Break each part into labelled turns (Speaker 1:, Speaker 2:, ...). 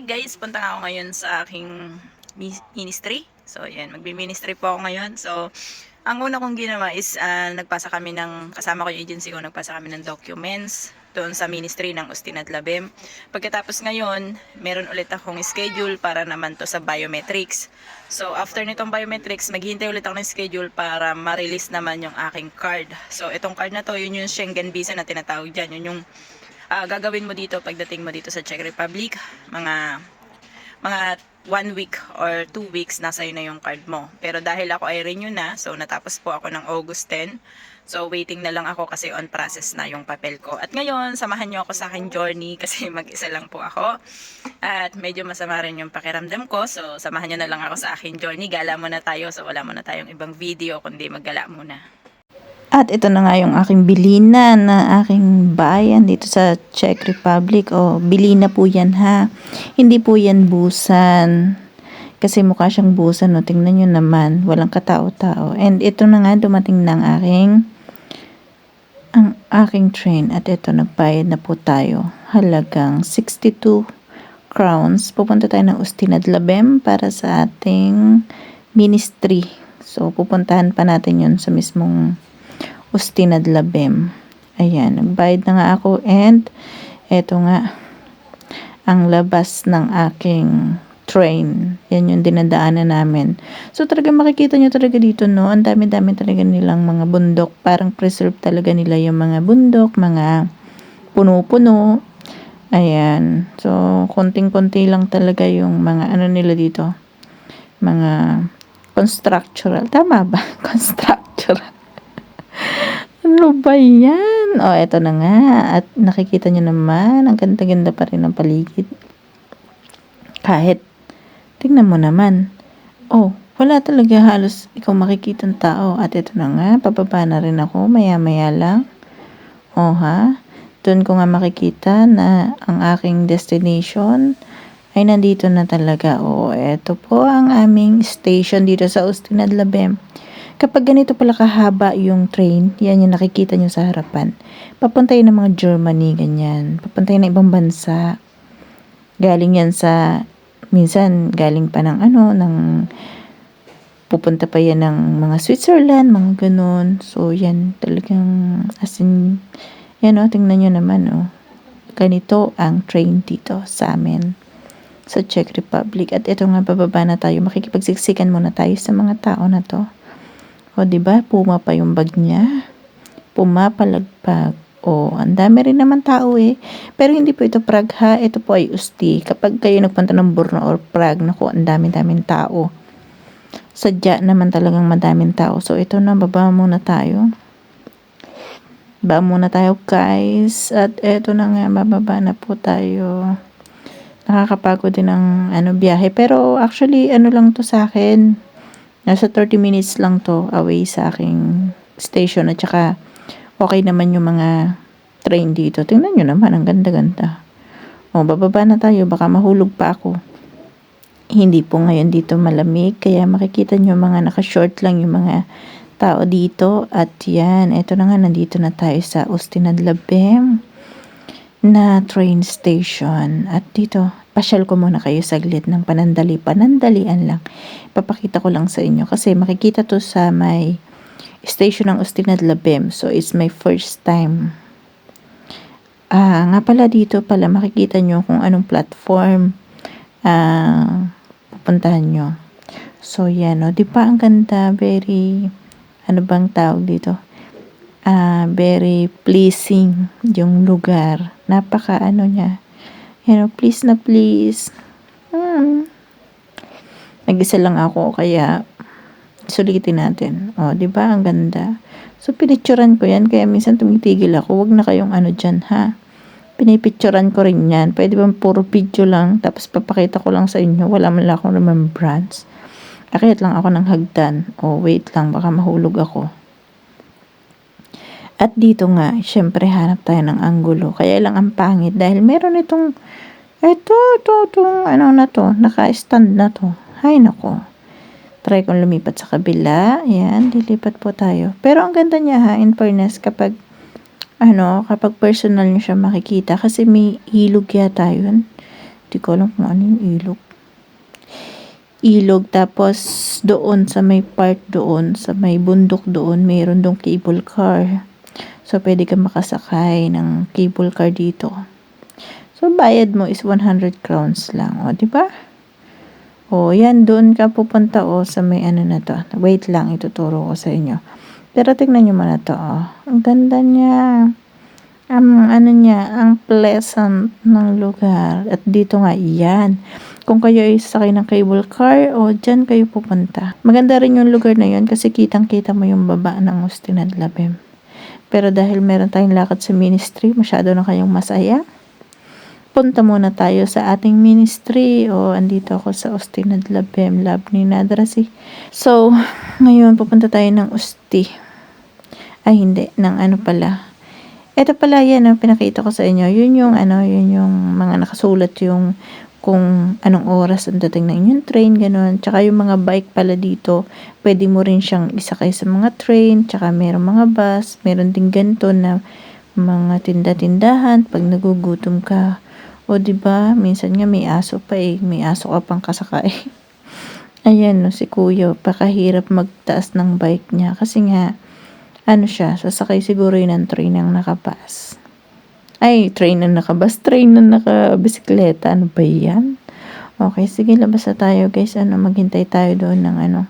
Speaker 1: Hi guys, punta nga ako ngayon sa aking ministry. So yan, magbi-ministry po ako ngayon. So ang una kong ginawa is nagpasa kami ng, kasama ko yung agency ko, nagpasa kami ng documents doon sa ministry ng Austin at Labem. Pagkatapos ngayon, meron ulit akong schedule para naman to sa biometrics. So after nitong biometrics, maghihintay ulit ako ng schedule para ma-release naman yung aking card. So itong card na to, yun yung Schengen visa na tinatawag dyan. Yun yung gagawin mo dito pagdating mo dito sa Czech Republic. Mga 1 week or 2 weeks nasa na yung card mo. Pero dahil ako ay renew na, so natapos po ako ng August 10. So waiting na lang ako kasi on process na yung papel ko. At ngayon, samahan niyo ako sa aking journey kasi mag-isa lang po ako. At medyo masama rin yung pakiramdam ko. So samahan niyo na lang ako sa aking journey. Gala muna tayo. So wala muna tayong ibang video kundi maggala muna.
Speaker 2: At ito na nga yung aking bilinan na aking bayan dito sa Czech Republic. O, bilina po yan ha. Hindi po yan busan. Kasi mukha siyang busan. No? Tingnan nyo naman. Walang katao-tao. And ito na nga dumating ng ang aking train. At ito, nagbayad na po tayo. Halagang 62 crowns. Pupunta tayo ng Austin at Labem para sa ating ministry. So, pupuntahan pa natin yun sa mismong Austin at Labem. Ayan, nagbayad na nga ako and eto nga ang labas ng aking train. Yan yung dinadaanan namin. So talaga makikita nyo talaga dito, no? Ang dami-dami talaga nilang mga bundok. Parang preserve talaga nila yung mga bundok, mga puno-puno. Ayan. So konting-konti lang talaga yung mga ano nila dito. Mga constructural. Tama ba? Constructural. Ano ba yan? O, eto na nga. At nakikita nyo naman, ang ganda-ganda pa rin ang paligid. Kahit, tingnan mo naman. Oh, wala talaga halos ikaw makikita ng tao. At eto na nga, pababa na rin ako, maya-maya lang. O ha? Doon ko nga makikita na ang aking destination ay nandito na talaga. O, eto po ang aming station dito sa Austin at Labem. Kapag ganito pala kahaba yung train, yan yung nakikita nyo sa harapan. Papuntay ng mga Germany, ganyan. Papuntay ng ibang bansa. Galing yan sa, minsan galing pa ng pupunta pa yan ng mga Switzerland, mga ganun. So, yan talagang, as in, yan o, tingnan nyo naman o. Ganito ang train dito sa amin sa Czech Republic. At ito nga, bababa na tayo. Makikipagsiksikan muna tayo sa mga tao na to. O, diba? Puma pa yung bag niya. Pumapalagpag. O, ang dami rin naman tao eh. Pero hindi po ito Prague ha. Ito po ay Usti. Kapag kayo nagpunta ng Brno or Prague, naku, ang dami-daming tao. Sadya naman talagang madaming tao. So, ito na, baba muna tayo. Baba muna tayo, guys. At ito na nga, bababa na po tayo. Nakakapagod din ang biyahe. Pero, actually, lang to sa akin. Nasa 30 minutes lang to away sa aking station at saka okay naman yung mga train dito. Tingnan nyo naman, ang ganda-ganda. O, bababa na tayo, baka mahulog pa ako. Hindi po ngayon dito malamig, kaya makikita nyo mga naka-short lang yung mga tao dito. At yan, eto na nga, nandito na tayo sa Austin at Labem na train station. At dito, pasyal ko muna kayo saglit ng panandalian lang. Papakita ko lang sa inyo kasi makikita to sa may station ng Austin at Labem. So, it's my first time. Nga pala dito pala makikita nyo kung anong platform pupuntahan nyo. So, yan o. Di ba ang ganda? Very, ano bang tawag dito? Very pleasing yung lugar. Napaka niya. Please na please. Nag-isa lang ako kaya sulitin natin. O, di ba ang ganda? So, pinicturan ko yan kaya minsan tumitigil ako. Wag na kayong dyan ha. Pinipicturan ko rin yan. Pwede bang puro video lang tapos papakita ko lang sa inyo. Wala man lang akong remembrance. Akit lang ako ng hagdan. O, wait lang. Baka mahulog ako. At dito nga, syempre hanap tayo ng anggulo. Kaya lang ang pangit dahil meron itong na to, naka-stand na to. Hay nako. Try kong lumipat sa kabila. Ayan, dilipat po tayo. Pero ang ganda niya ha, in fairness, kapag kapag personal niyo siya makikita kasi may ilog yata yun. Di ko alam kung ano yung ilog. Ilog, tapos doon sa may part doon, sa may bundok doon, mayroon dong cable car. So, pwede ka makasakay ng cable car dito. So, bayad mo is 100 crowns lang. O, di ba? O, yan, doon ka pupunta sa may ano na to. Wait lang, ituturo ko sa inyo. Pero tingnan nyo muna to, Ang ganda niya. Ang pleasant ng lugar. At dito nga, yan. Kung kayo ay sakay ng cable car, dyan kayo pupunta. Maganda rin yung lugar na yun kasi kitang-kita mo yung baba ng Usty Nadlabem. Pero dahil meron tayong lakad sa ministry, masyado na kayong masaya. Punta muna tayo sa ating ministry. Andito ako sa Usty Nadlabem, Lab ni Nadrasi. So, ngayon pupunta tayo ng Usty. Ay, hindi. Ng ano pala. Ito pala yan ang pinakita ko sa inyo. Yun yung mga nakasulat yung kung anong oras ang dating ng inyong train, gano'n. Tsaka yung mga bike pala dito, pwede mo rin siyang isakay sa mga train, tsaka meron mga bus, meron din ganito na mga tinda-tindahan pag nagugutom ka. Diba? Minsan nga may aso pa may aso ka pang kasakay. Ayan, si kuya, pakahirap magtaas ng bike niya kasi nga, siya, sasakay siguro yun ng train ng nakabas. Ay, train ng nakabas, train ng nakabisikleta. Ano ba yan? Okay, sige, labas na tayo guys. Maghintay tayo doon ng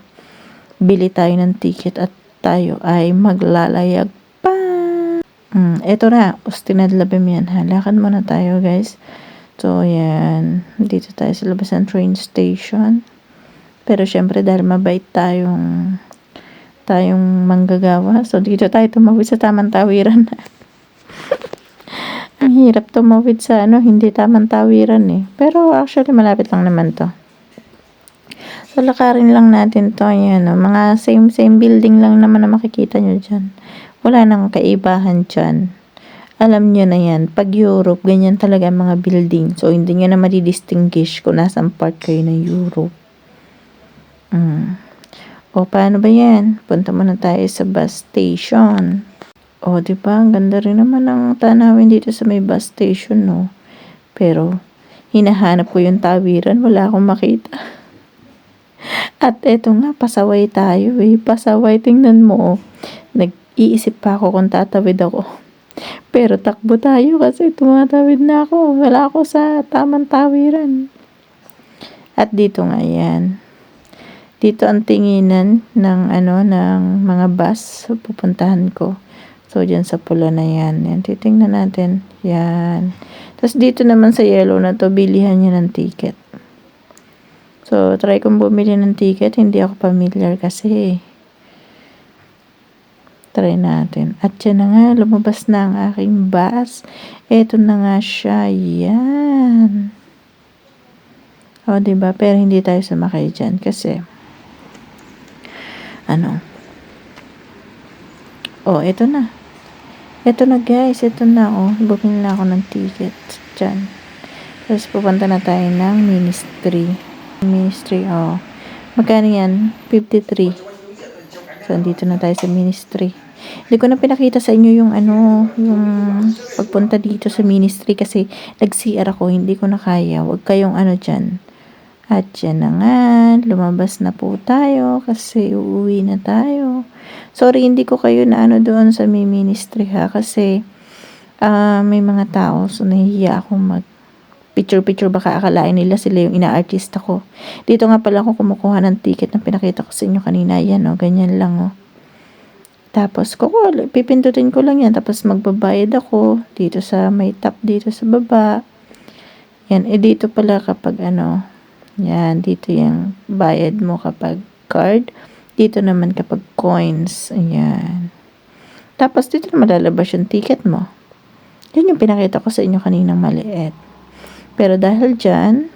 Speaker 2: bili tayo ng ticket at tayo ay maglalayag pa. Eto na, Usty Nadlabem yan. Lakad muna tayo guys. So, yan. Dito tayo sa labas ng train station. Pero syempre dahil mabait tayong manggagawa. So, dito tayo tumawid sa tamang tawiran. Ang hirap tumawid sa hindi tamang tawiran Pero actually malapit lang naman to. So lakarin lang natin to. Ayan, mga same building lang naman na makikita nyo dyan. Wala nang kaibahan dyan. Alam nyo na yan. Pag Europe, ganyan talaga mga building. So hindi nyo na madidistinguish kung nasang part kayo ng Europe. Paano ba yan? Punta muna tayo sa bus station. Diba? Ang ganda rin naman ang tanawin dito sa may bus station, no? Pero, hinahanap ko yung tawiran. Wala akong makita. At eto nga, pasaway tayo Pasaway, tingnan mo, Nag-iisip pa ako kung tatawid ako. Pero takbo tayo kasi tumatawid na ako. Wala ako sa tamang tawiran. At dito nga yan. Dito ang tinginan ng mga bus pupuntahan ko. So, dyan sa pula na yan. Yan, titingnan natin. Yan. Tapos, dito naman sa yellow na to, bilihan nyo ng ticket. So, try kong bumili ng ticket. Hindi ako familiar kasi. Try natin. At yan na nga, lumabas na ang aking bus. Eto na nga siya. Yan. Diba? Pero hindi tayo sumakay dyan kasi, eto na. Ito na guys, ito na bumili na ako ng ticket dyan. Tapos pupunta na tayo ng ministry. Magkano yan? 53. So, andito na tayo sa ministry. Hindi ko na pinakita sa inyo yung pagpunta dito sa ministry kasi nag-CR ako, hindi ko na kaya. Huwag kayong dyan. At yan na nga, lumabas na po tayo kasi uuwi na tayo. Sorry, hindi ko kayo na doon sa may ministry kasi may mga tao, so nahihiya akong mag-picture, baka akalain nila sila yung ina-artista ko. Dito nga pala ako kumukuha ng ticket na pinakita ko sa inyo kanina. Yan ganyan lang Tapos, pipindutin ko lang yan. Tapos, magbabayad ako dito sa may tap dito sa baba. Yan, dito pala kapag yan, dito yung bayad mo kapag card. Dito naman kapag coins. Ayan. Tapos, dito na malalabas yung ticket mo. Yan yung pinakita ko sa inyo kaninang maliit. Pero dahil dyan,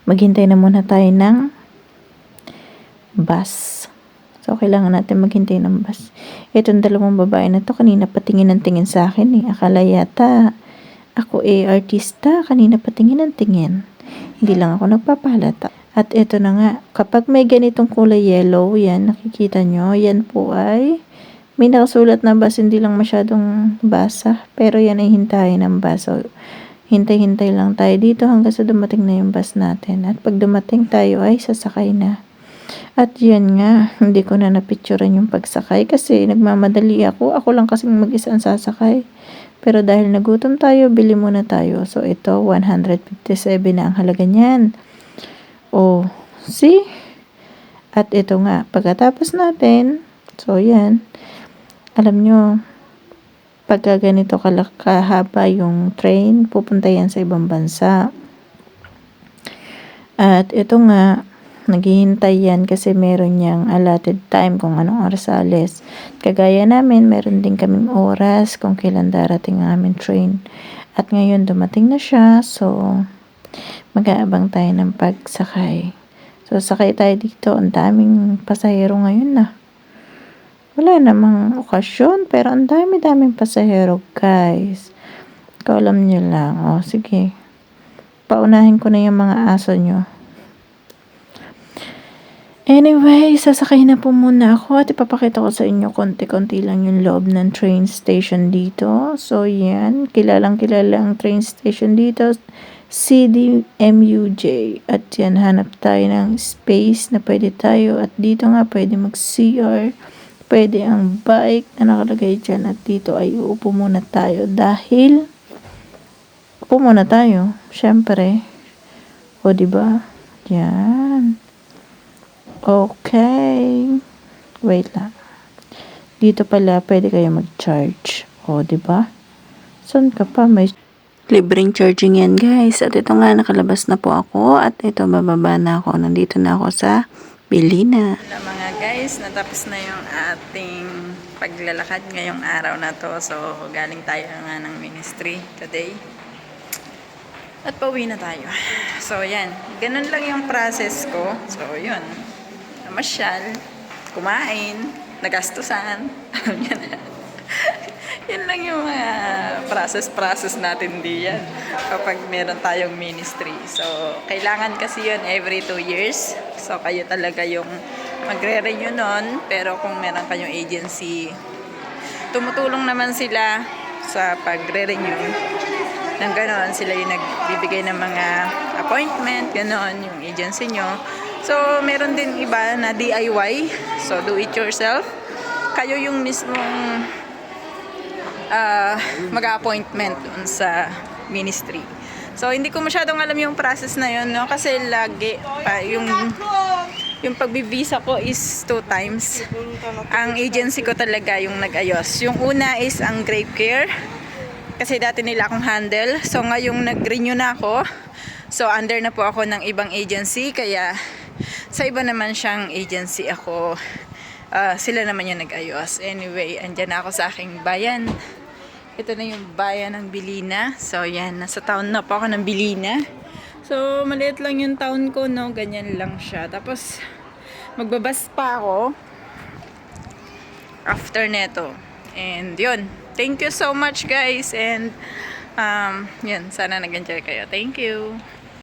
Speaker 2: maghintay na muna tayo ng bus. So, kailangan natin maghintay ng bus. Itong dalawang babae na to, kanina patingin ng tingin sa akin Akala yata ako artista. Kanina patingin ng tingin. Hindi lang ako nagpapalata. At ito na nga, kapag may ganitong kulay yellow, yan, nakikita nyo, yan po ay may nakasulat na bus, hindi lang masyadong basa, pero yan ay hintayin ng bus. So, hintay-hintay lang tayo dito hanggang sa dumating na yung bus natin. At pag dumating tayo ay sasakay na. At yan nga, hindi ko na napicturean yung pagsakay kasi nagmamadali ako. Ako lang kasing mag-isa ang sasakay. Pero dahil nagutom tayo, bili muna tayo. So ito, 157 na ang halaga niyan. Oh, see? At ito nga, pagkatapos natin, so yan, alam nyo, pagka ganito kahaba yung train, pupunta yan sa ibang bansa. At ito nga, naghihintay yan kasi meron niyang allotted time kung anong oras alis. Kagaya namin, meron din kaming oras kung kailan darating ang aming train. At ngayon, dumating na siya, so mag-aabang tayo ng pagsakay. So, sakay tayo dito. Ang daming pasahero ngayon na. Wala namang okasyon, pero ang dami-daming pasahero, guys. Ikaw alam nyo lang. O, sige. Paunahin ko na yung mga aso nyo. Anyway, sasakay na po muna ako at ipapakita ko sa inyo konti-konti lang yung loob ng train station dito. So, yan. Kilalang-kilala ang train station dito. CDMUJ. At yan, hanap tayo ng space na pwede tayo. At dito nga, pwede mag-CR. Pwede ang bike na nakalagay dyan. At dito ay uupo muna tayo dahil upo muna tayo. Syempre. O, diba? Yan. Okay. Wait lang. Dito pala pwede kayo mag-charge. O, diba? Saan ka pa? May libreng charging yan, guys. At ito nga, nakalabas na po ako. At ito, bababa na ako. Nandito na ako sa Bilina.
Speaker 1: Hello mga guys, natapos na yung ating paglalakad ngayong araw na to. So, galing tayo nga ng ministry today. At pauwi na tayo. So, yan. Ganun lang yung process ko. So, yun. Namasyal, kumain, nagastusan. Yan lang yung mga process natin diyan kapag meron tayong ministry. So, kailangan kasi yun every 2 years. So, kayo talaga yung magre-renew nun. Pero kung meron kayong agency, tumutulong naman sila sa pagre-renew. Nang gano'n, sila yung nagbibigay ng mga appointment, gano'n, yung agency nyo. So, meron din iba na DIY. So, do it yourself. Kayo yung mismong mag-appointment dun sa ministry. So, hindi ko masyadong alam yung process na yun, no? Kasi lagi, yung pag-visa ko is 2 times. Ang agency ko talaga yung nag-ayos. Yung una is ang Grape Care. Kasi dati nila akong handle. So, ngayong nag-renew na ako. So, under na po ako ng ibang agency. Kaya, sa iba naman siyang agency ako. Sila naman yung nag-ayos. Anyway, andyan na ako sa aking bayan. Ito na yung bayan ng Bilina. So, yan. Nasa town na po ako ng Bilina. So, maliit lang yung town ko, no? Ganyan lang siya. Tapos, magbabas pa ako after neto. And, yun. Thank you so much, guys. And, yun. Sana nag-enjoy kayo. Thank you.